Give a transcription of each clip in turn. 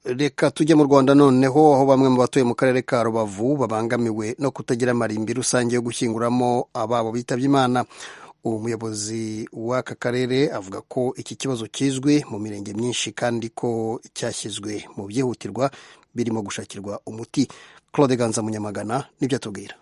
Reka tujye mu Rwanda noneho, aho bamwe mu batuye mu karere ka Rubavu babangamiwe no kutagira amarimbi rusange yo gushyinguramo ababo bitabye Imana. Umuyobozi w'aka karere avuga ko iki kibazo kizwi mu mirenge myinshi kandi ko cyashyizwe mu byihutirwa birimo gushakirwa umuti. Claude Ganza Munyamagana nibyo atubwira.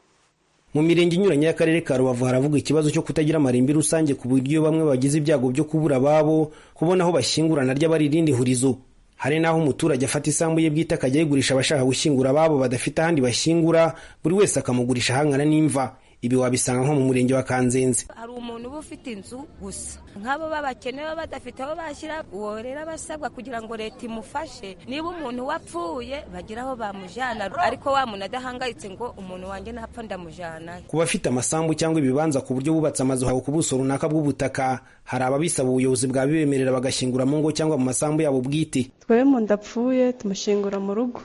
Mu mirenge inyuranye y'akarere ka Rubavu haravuga ikibazo cyo kutagira amarimbi rusange, ku buryo bamwe bagize ibyago byo kubura ababo kubona aho bashyingurana ry'abaririndi hurizo. Hari naho umuturage afata isambu ye bwite akajya yigurisha abashaka gushyingura ababo badafite ahandi bashyingura, buri wese akamugurisha ahangana n'imva. Ibi wabisanga nko mu murenge wa Kanzenze. Hari umuntu uba ufite inzu gusa, nk'abo babakene baba badafite aho bashyira, uwo rero abasabwa kugira ngo leta imufashe, niba umuntu wapfuye bagira aho bamujyana, ariko wa muntu adahangayitse ngo umuntu wanjye napfa ndamujyana. Ku bafite amasambu cyangwa ibibanza ku buryo bubatse amazu hawe ku buso runaka bw'ubutaka, hari ababisaba ubuyobozi bwabibemerera bagashyingura mu ngo cyangwa mu masambu yabo bwite. Twebwe mu ndapfuye tumushyingura mu rugo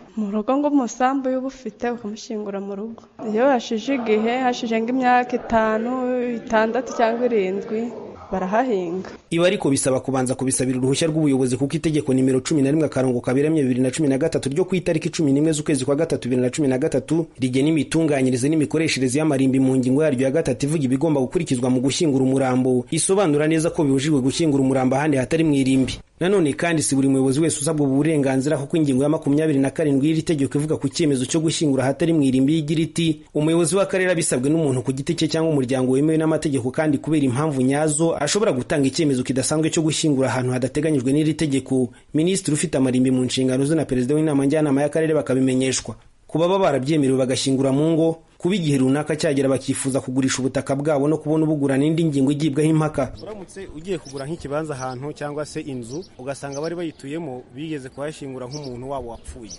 ngo mu sambu y'uba ufite ukamushyingura mu rugo. Iyo hashije igihe, hashije nk'imyaka 5, 6 cyangwa 7 barahahinga. Ibi ariko bisaba kubanza kubisabira uruhushya rw'ubuyobozi, kuko itegeko nimero 11/2013 ryo ku itariki 11 z'ukwezi kwa 3 2013 rigena imitunganyirize n'imikoreshereze y'amarimbi mu ngingo yaryo ya 3 ivuga ibigomba gukurikizwa mu gushyingura umurambo. Isobanura neza ko bibujijwe gushyingura umurambo ahandi hatari mu irimbi. Nanone kandi si buri muyobozi wese usabwa uburenganzira, kuko ingingo ya 27 y'iri tegeko ivuga ku cyemezo cyo gushyingura hatari mu irimbi yigira iti umuyobozi w'akarere abisabwe n'umuntu ku giti cye cyangwa umuryango wemewe n'amategeko kandi kubera impamvu nyazo ashobora gutanga icyemezo kidasanzwe cyo gushyingura ahantu hadateganyijwe n'iri tegeko. Minisitiri ufite amarimbi mu nshingano ze na perezida w'inama njyanama y'akarere bakabimenyeshwa. Kuba barabyemerewe bagashyingura mu ngo, kuba igihe runaka cyagera bakifuza kugurisha ubutaka bwabo no kubona ubugura n'indi ngingo igibwaho impaka. Uramutse ugiye kugura nk'ikibanza ahantu cyangwa se inzu ugasanga bari bayituyemo bigeze kuhashyingura nk'umuntu wabo wapfuye,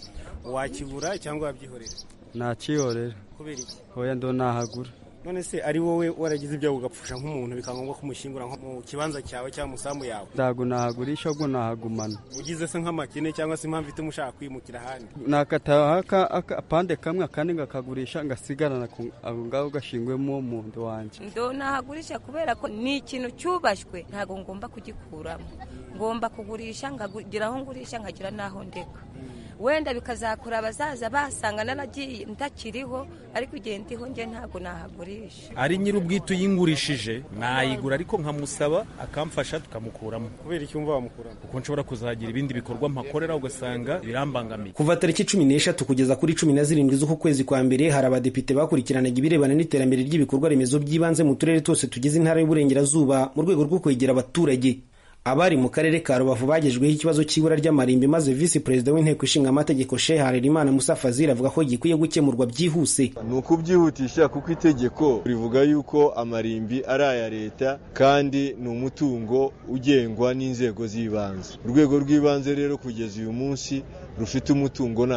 wakigura cyangwa wabyihorera? Nakihorera. Kubera iki? Hoya ndo nahagura. None se ari wowe waragize ibyago ugapfusha nk'umuntu bikangombwa kumushyingura nko mu kibanza cyawe cyangwa mu sambu yawe? Ndago nahagurisha ubwo nahagumana. Ugize se nk'amakene cyangwa se impamvu ituma ushaka kwimukira ahandi? Nakataha akapande kamwe kandi ngakagurisha ngasigarana aho ngaho gashingwemo mu ndo wanje. Ndo nahagurisha kubera ko ni ikintu cyubashywe, ntago ngomba kugikuramo. Ngomba kugurisha ngagira aho ngurisha ngagira naho ndeka. Wenda bikazakura abazaza basanga naragiye ntakiriho, ariko igihe ndiho nge ntago nahagurisha. Ari nyir'ubwite uyingurishije nayigura, ariko nkamusaba akamfasha tukamukuramo. Kubera iki wumva wamukuramo? Kuko nshobora kuzagira ibindi bikorwa mpakorera ugasanga birambangamiye. Kuva tariki 13 kugeza kuri 17 z'uku kwezi kwa mbere, hari abadepite bakurikiranaga ibirebana n'iterambere ry'ibikorwa remezo by'ibanze mu turere twose tugize intara y'Uburengerazuba mu rwego rwo kwegera abaturage. Abari mu karere ka Rubavu bagejweho ikibazo cy'ibura ry'amarimbi, maze Visi Perezida w'Inteko Ishinga Amategeko Sheikh Harerimana Musa Fazil avuga ko gikwiye gukemurwa byihuse. Ni ukubyihutisha kuko itegeko rivuga yuko amarimbi ari aya leta kandi ni umutungo ugengwa n'inzego z'ibanze. Urwego rw'ibanze rero kugeza uyu munsi rufite umutungo ni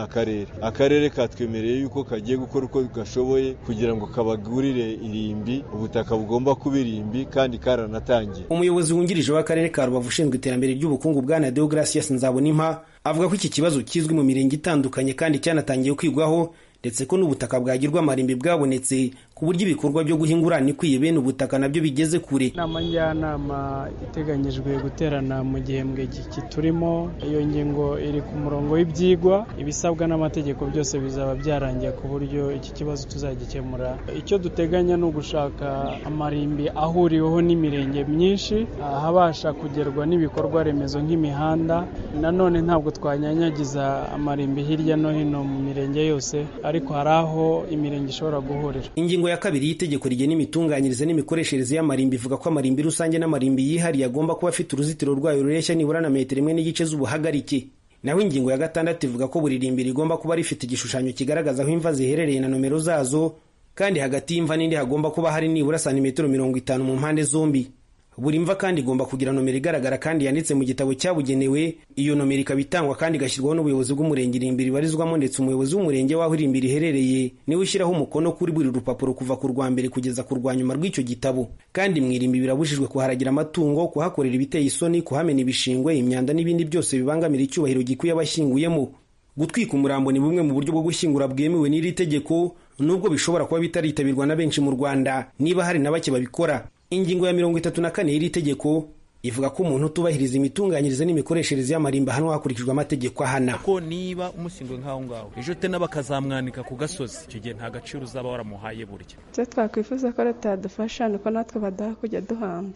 akarere katwemereye yuko kagiye gukora uko gashoboye kugira ngo kabagurire irimbi, ubutaka bugomba kuba irimbi kandi karanatangiye. Umuyobozi wungirije w'akarere ka Rubavu ushinzwe iterambere ry'ubukungu Bwana Deogracias Nzabonimpa avuga ko iki kibazo kizwi mu mirenge itandukanye kandi cyanatangiye kwigwaho, ndetse ko n'ubutaka bwagirwa amarimbi bwabonetse ku buryo ibikorwa byo guhingurana ikwiye bene ubutaka nabyo bigeze kure. Inama njyanama iteganyijwe guterana mu gihembwe turimo, iyo ngingo iri ku murongo w'ibyigwa, ibisabwa n'amategeko byose bizaba byarangiye ku buryo iki kibazo tuzagikemura. Icyo duteganya ni ugushaka amarimbi ahuriweho n'imirenge myinshi, ahabasha kugerwa n'ibikorwa remezo nk'imihanda. Nanone ntabwo twanyanyagiza amarimbi hirya no hino mu mirenge yose, ariko hari aho imirenge ishobora guhurira. Ingingo ya 2 y'itegeko rigena imitunganyirize n'imikoreshereze y'amarimbi ivuga ko amarimbi rusange n'amarimbi yihariye agomba kuba afite uruzitiro rwayo rureshya nibura na metero 1.5 z'ubuhagarike. Naho ingingo ya 6 ivuga ko buri rimbi rigomba kuba rifite igishushanyo kigaragaza aho imva ziherereye na nomero zazo, kandi hagati y'imva n'indi hagomba kuba hari nibura santimetero 50 mu mpande zombi. Buri mva kandi igomba kugira nomero igaragara kandi yanditse mu gitabo cyabugenewe. Iyo nomero ikabitangwa kandi igashyirwaho n'ubuyobozi bw'umurenge irimbi ribarizwamo, ndetse umuyobozi w'umurenge waho irimbi riherereye niwe ushyiraho umukono kuri buri rupapuro kuva ku rwa mbere kugeza ku rwa nyuma rw'icyo gitabo. Kandi mu irimbi birabujijwe kuharagira amatungo, kuhakorera ibiteye isoni, kuhamena ibishingwe, imyanda n'ibindi byose bibangamira icyubahiro gikwiye abashyinguyemo. Gutwika umurambo ni bumwe mu buryo bwo gushyingura bwemewe n'iri tegeko, nubwo bishobora kuba bitaritabirwa na benshi mu Rwanda, niba hari na bake babikora. Ingingo ya 34 y'iri tegeko ivuga ko umuntu utubahiriza imitunganyirize n'imikoreshereze y'amarimbi ahanwa hakurikijwe amategeko ahana. Ko niba umushinzwe nk'aho ngaho ejo tena bakazamwanika ku gasozi, icyo gihe nta gaciro uzaba waramuhaye burya. Twakwifuza ko leta yadufasha nuko natwe badaha kujya duhamba.